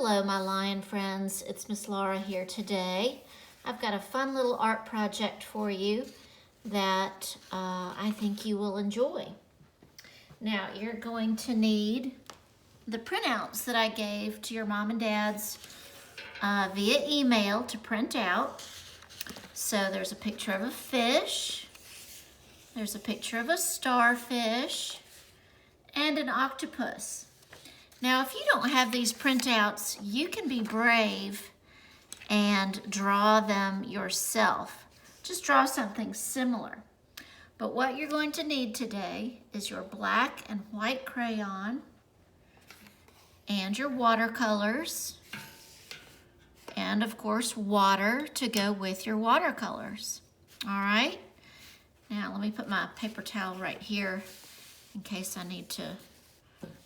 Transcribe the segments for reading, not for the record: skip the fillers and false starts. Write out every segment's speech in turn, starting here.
Hello, my lion friends. It's Miss Laura here today. I've got a fun little art project for you that I think you will enjoy. Now, you're going to need the printouts that I gave to your mom and dad's via email to print out. So there's a picture of a fish, there's a picture of a starfish, and an octopus. Now, if you don't have these printouts, you can be brave and draw them yourself. Just draw something similar. But what you're going to need today is your black and white crayon and your watercolors, and of course water to go with your watercolors. All right? Now let me put my paper towel right here in case I need to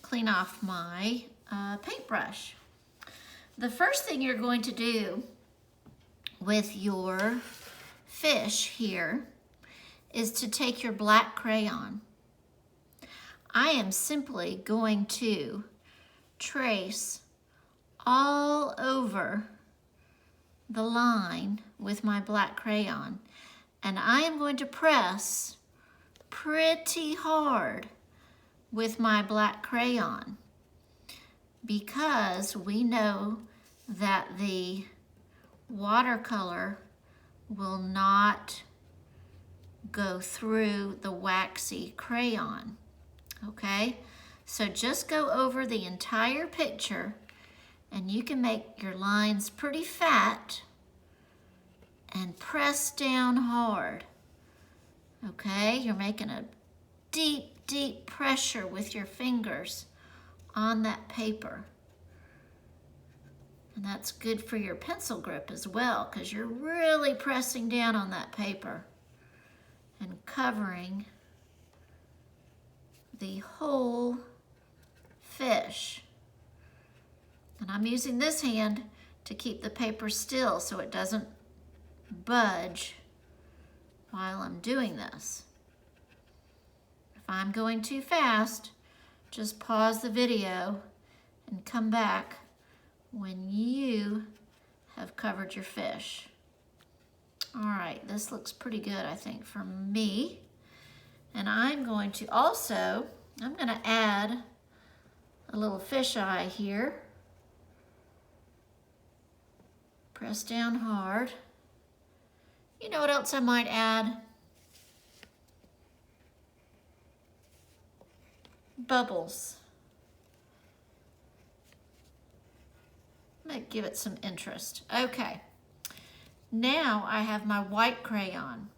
clean off my paintbrush. The first thing you're going to do with your fish here is to take your black crayon. I am simply going to trace all over the line with my black crayon, and I am going to press pretty hard with my black crayon because we know that the watercolor will not go through the waxy crayon, okay? So just go over the entire picture and you can make your lines pretty fat and press down hard, okay? You're making a deep pressure with your fingers on that paper. And that's good for your pencil grip as well because you're really pressing down on that paper and covering the whole fish. And I'm using this hand to keep the paper still so it doesn't budge while I'm doing this. If I'm going too fast, just pause the video and come back when you have covered your fish. All right, this looks pretty good, I think, for me. And I'm going to add a little fish eye here. Press down hard. You know what else I might add? Bubbles. Might give it some interest. Okay, now I have my white crayon.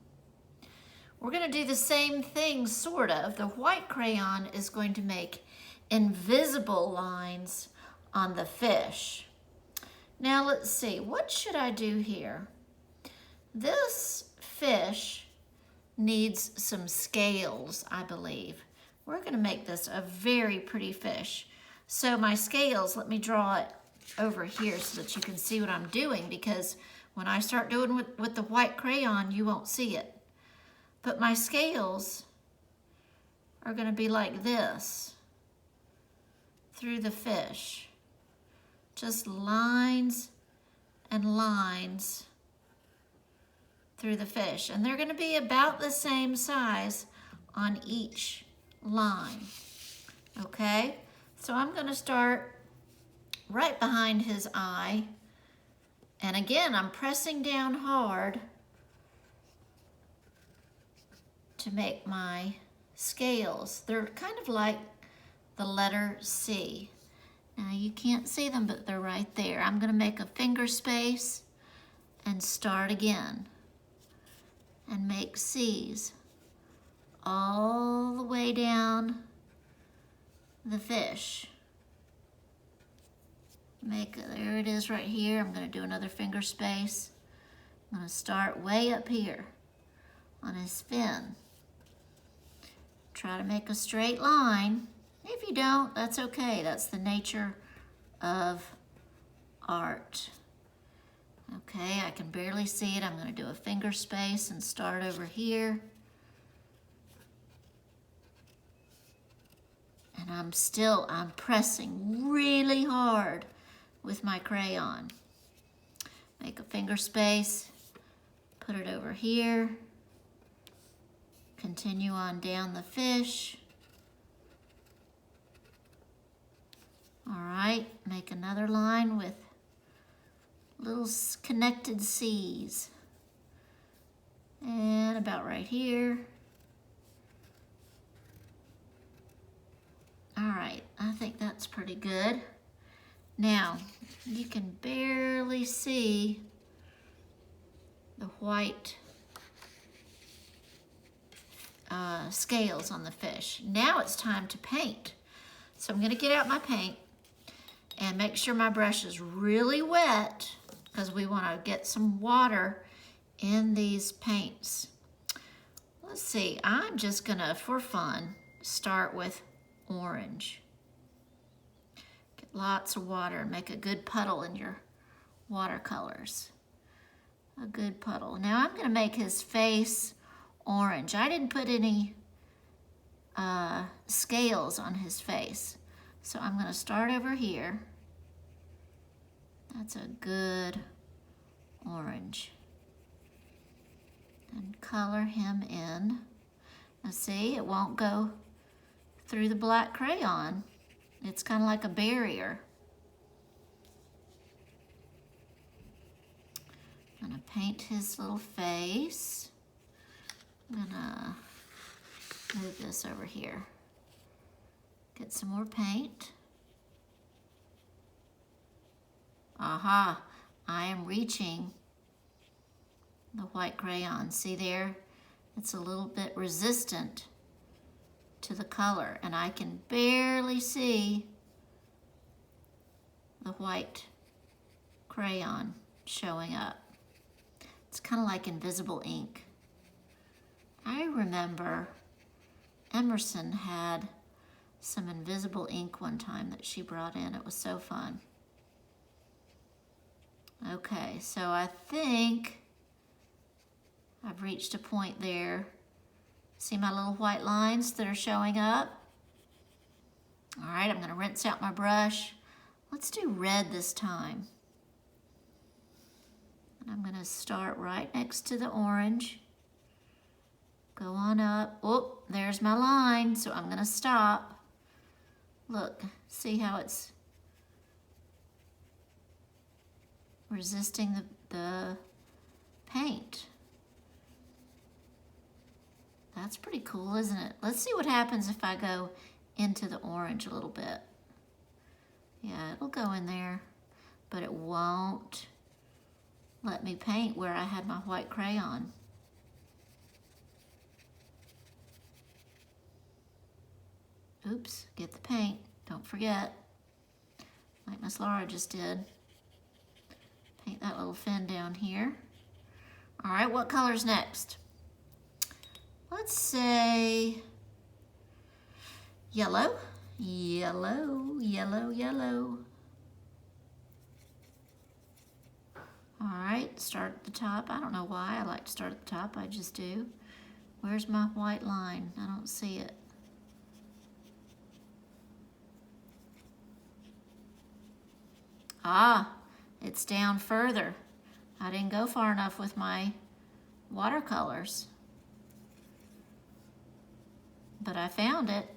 We're going to do the same thing, sort of. The white crayon is going to make invisible lines on the fish. Now let's see, what should I do here? This fish needs some scales, I believe. We're going to make this a very pretty fish. So my scales, let me draw it over here so that you can see what I'm doing, because when I start doing with the white crayon, you won't see it. But my scales are going to be like this through the fish. Just lines and lines through the fish. And they're going to be about the same size on each line. Okay? So I'm going to start right behind his eye. And again, I'm pressing down hard to make my scales. They're kind of like the letter C. Now you can't see them, but they're right there. I'm going to make a finger space and start again and make C's all the way down the fish. There it is right here. I'm going to do another finger space. I'm going to start way up here on his fin. Try to make a straight line. If you don't, that's okay. That's the nature of art. Okay, I can barely see it. I'm going to do a finger space and start over here. And I'm pressing really hard with my crayon. Make a finger space, put it over here, continue on down the fish. All right, make another line with little connected C's. And about right here. All right, I think that's pretty good. Now, you can barely see the white scales on the fish. Now it's time to paint. So I'm gonna get out my paint and make sure my brush is really wet because we wanna get some water in these paints. Let's see, I'm just gonna, for fun, start with orange. Get lots of water and make a good puddle in your watercolors. A good puddle. Now I'm gonna make his face orange. I didn't put any scales on his face. So I'm gonna start over here. That's a good orange. And color him in. Now see, it won't go through the black crayon. It's kind of like a barrier. I'm gonna paint his little face. I'm gonna move this over here. Get some more paint. Aha, I am reaching the white crayon. See there? It's a little bit resistant to the color, and I can barely see the white crayon showing up. It's kind of like invisible ink. I remember Emerson had some invisible ink one time that she brought in. It was so fun. Okay, so I think I've reached a point there. See my little white lines that are showing up? All right, I'm gonna rinse out my brush. Let's do red this time. And I'm gonna start right next to the orange. Go on up. Oh, there's my line, so I'm gonna stop. Look, see how it's resisting the paint. That's pretty cool, isn't it? Let's see what happens if I go into the orange a little bit. Yeah, it'll go in there, but it won't let me paint where I had my white crayon. Oops, get the paint, don't forget. Like Miss Laura just did. Paint that little fin down here. All right, what color's next? Let's say yellow, yellow, yellow, yellow. All right, start at the top. I don't know why I like to start at the top, I just do. Where's my white line? I don't see it. Ah, it's down further. I didn't go far enough with my watercolors. But I found it.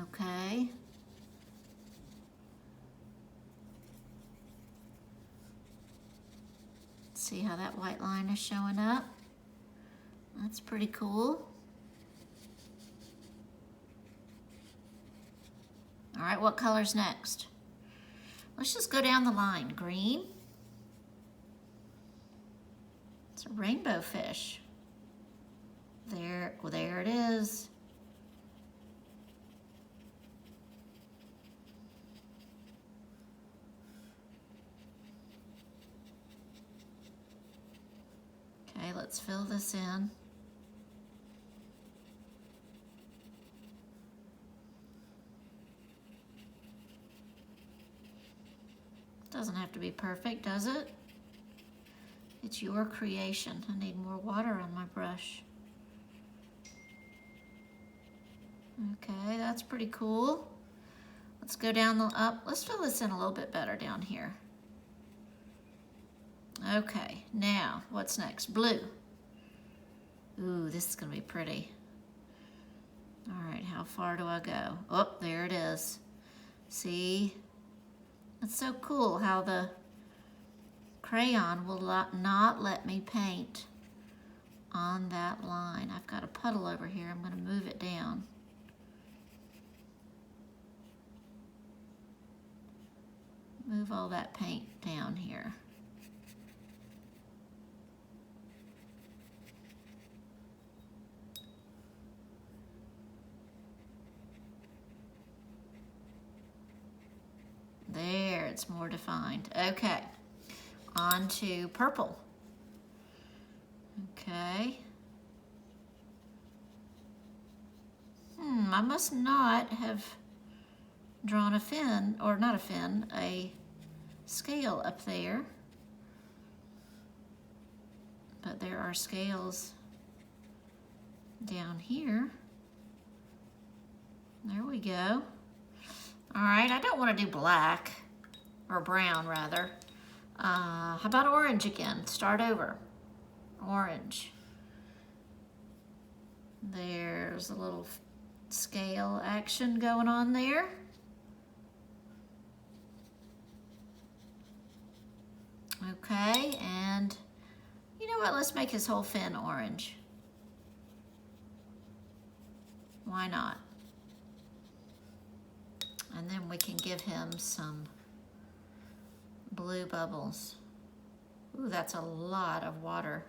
Okay. See how that white line is showing up? That's pretty cool. All right, what color's next? Let's just go down the line. Green. It's a rainbow fish. There it is. Okay, let's fill this in. Doesn't have to be perfect, does it? It's your creation. I need more water on my brush. Okay, that's pretty cool. Let's go down the up. Let's fill this in a little bit better down here. Okay, now what's next? Blue. Ooh, this is gonna be pretty. All right, how far do I go? Oh, there it is. See? It's so cool how the crayon will not let me paint on that line. I've got a puddle over here. I'm gonna move it down. Move all that paint down here. There, it's more defined. Okay, on to purple. Okay. I must not have drawn a fin, or not a fin, a scale up there. But there are scales down here. There we go. All right, I don't want to do black, or brown rather. How about orange again? Start over. Orange. There's a little scale action going on there. Okay, and you know what? Let's make his whole fin orange. Why not? And then we can give him some blue bubbles. Ooh, that's a lot of water.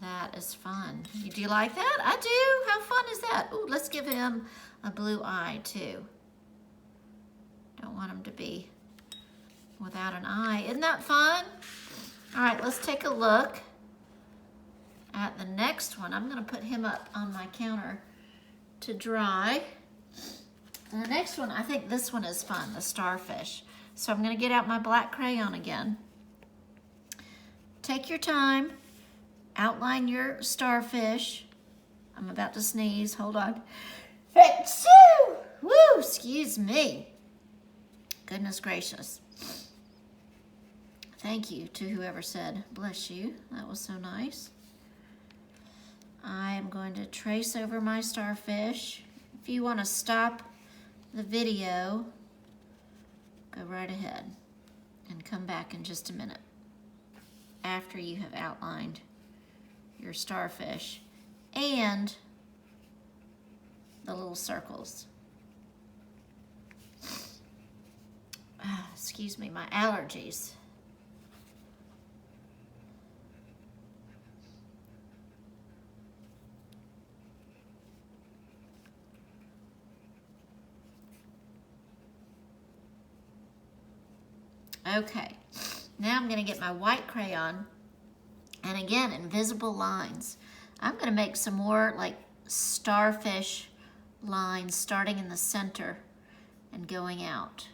That is fun. Do you like that? I do. How fun is that? Ooh, let's give him a blue eye too. Don't want him to be without an eye. Isn't that fun? All right, let's take a look at the next one. I'm gonna put him up on my counter to dry. And the next one, I think this one is fun, the starfish. So I'm gonna get out my black crayon again. Take your time, outline your starfish. I'm about to sneeze, hold on. Achoo! Woo, excuse me. Goodness gracious. Thank you to whoever said, bless you. That was so nice. I am going to trace over my starfish. If you want to stop the video, go right ahead and come back in just a minute after you have outlined your starfish and the little circles. Excuse me, my allergies. Okay, now I'm gonna get my white crayon, and again, invisible lines. I'm gonna make some more like starfish lines starting in the center and going out.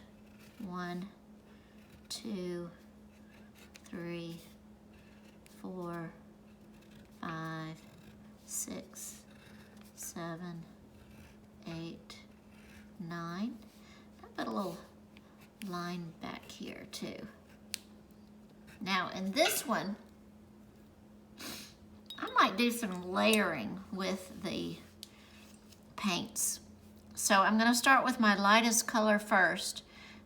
1, 2, 3, 4, 5, 6, 7, 8, 9. How about a little line back here too? Now in this one, I might do some layering with the paints. So I'm going to start with my lightest color first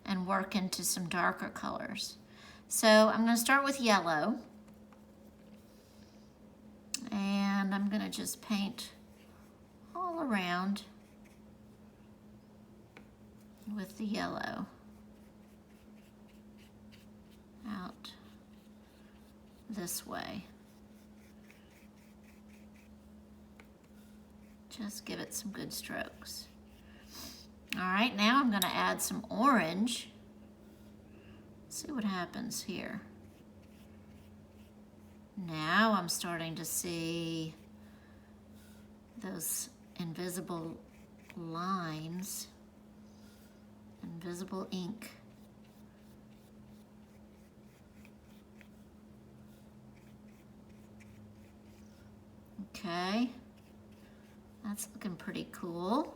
and work into some darker colors. So I'm going to start with yellow, and I'm going to just paint all around with the yellow. Out this way. Just give it some good strokes. All right, now I'm going to add some orange. See what happens here. Now I'm starting to see those invisible lines, invisible ink. Okay, That's looking pretty cool.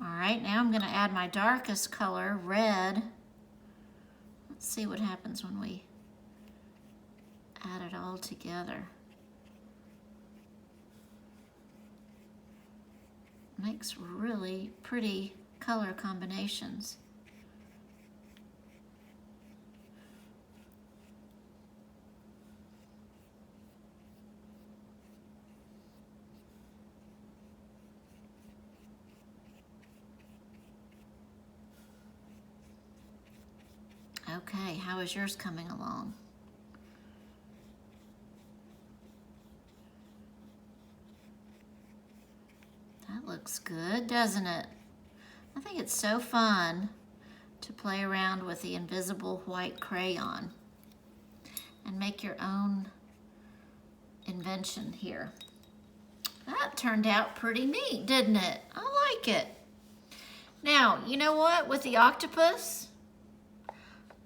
All right, now I'm going to add my darkest color, red. Let's see what happens when we add it all together. Makes really pretty color combinations. Okay, how is yours coming along? That looks good, doesn't it? I think it's so fun to play around with the invisible white crayon and make your own invention here. That turned out pretty neat, didn't it? I like it. Now, you know what? With the octopus,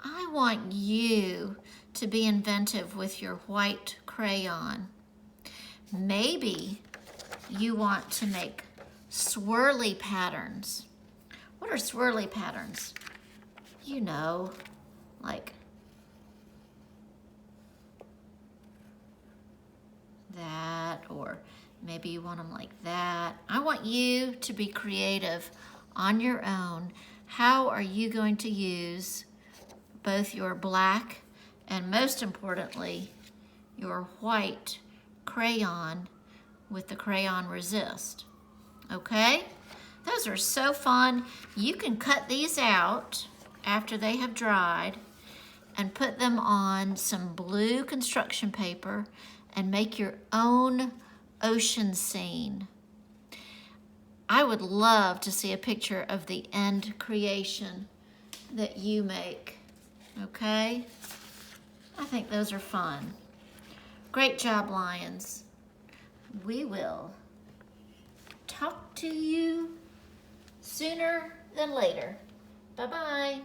I want you to be inventive with your white crayon. Maybe you want to make swirly patterns. What are swirly patterns? You know, like that, or maybe you want them like that. I want you to be creative on your own. How are you going to use both your black and, most importantly, your white crayon with the crayon resist? Okay? Those are so fun. You can cut these out after they have dried and put them on some blue construction paper and make your own ocean scene. I would love to see a picture of the end creation that you make. Okay? I think those are fun. Great job, Lions. We will talk to you sooner than later. Bye-bye.